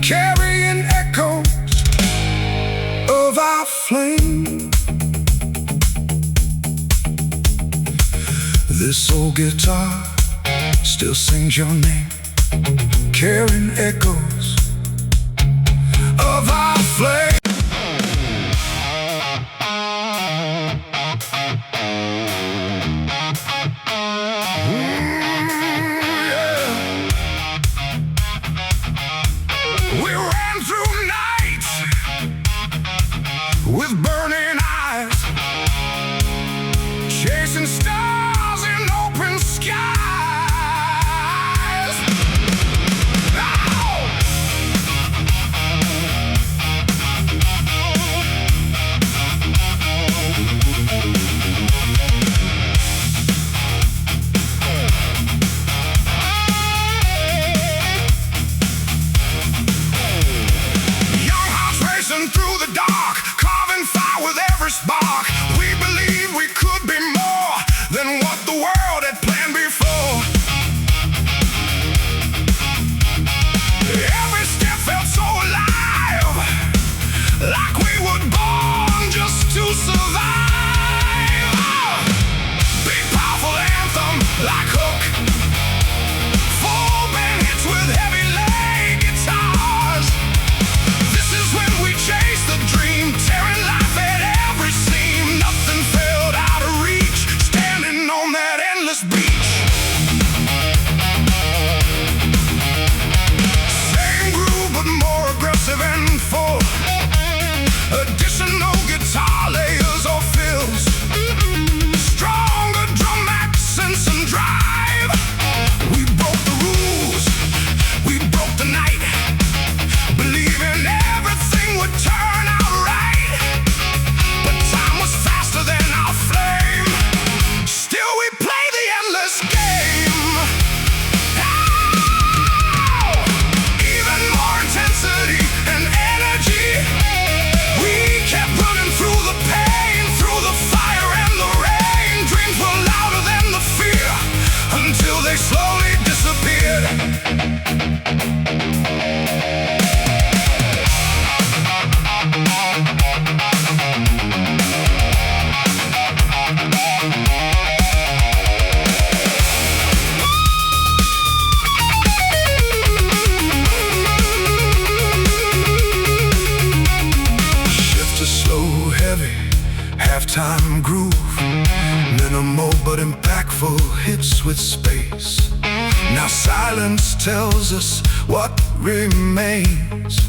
carrying echoes of our flame. This old guitar still sings your name, carrying echoes of our flame. We ran through nights with burning eyes, chasing stars in open skies. Ow! Through the dark, carving fire with every spark. We believed we could be more than what the world had planned before. Every step felt so alive, like we were born just to survive. Big powerful anthem like Hook, full band hits with heavy leg guitars. This is when we chase the dream, tearing life at every seam. Nothing felt out of reach, standing on that endless beach. Same groove but more aggressive and full, additional guitar layers or fills, stronger drum accents and drive. We broke the rules, we broke the night, believing everything would turn out right. But time was faster than our flame, still we play the endless game. Ow! Even more intensity and energy. We kept running through the pain, through the fire and the rain. Dreams were louder than the fear, until they slowly disappeared. Halftime groove, minimal but impactful hits with space. Now silence tells us what remains.